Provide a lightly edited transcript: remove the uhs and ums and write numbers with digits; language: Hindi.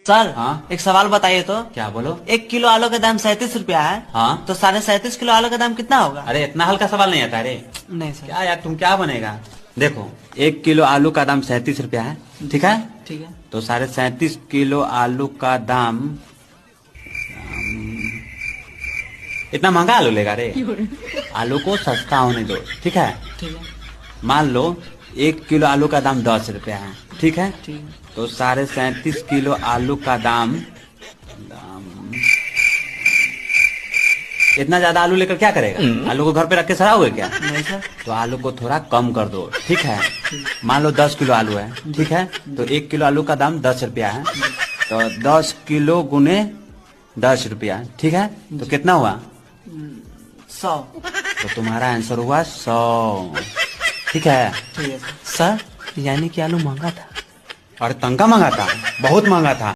सर हाँ? एक सवाल बताइए तो। क्या बोलो। 1 किलो आलू का दाम 37 रुपया है। हाँ? तो 37.5 किलो आलू का दाम कितना होगा? अरे इतना हल्का सवाल नहीं आता रे। नहीं सर। क्या यार तुम क्या बनेगा। देखो 1 किलो आलू का दाम 37 रुपया है, ठीक है। ठीक है। तो 37.5 किलो आलू का दाम इतना महंगा आलू लेगा रे। आलू को सस्ता होने दो, ठीक है। ठीक है। मान लो 1 किलो आलू का दाम 10 रुपया है, ठीक है। ठीक है। तो 37.5 किलो आलू का दाम इतना ज्यादा आलू लेकर क्या करेगा। आलू को घर पे रख के सड़ाओगे क्या। नहीं सर। तो आलू को थोड़ा कम कर दो, ठीक है। मान लो 10 किलो आलू है, ठीक है। तो 1 किलो आलू का दाम 10 रुपया है। तो 10 किलो गुने 10 रुपया, ठीक है। तो कितना हुआ 100। तो तुम्हारा आंसर हुआ 100, ठीक है। ठीक है सर। यानी कि आलू महंगा था। और तंका महंगा था, बहुत महंगा था।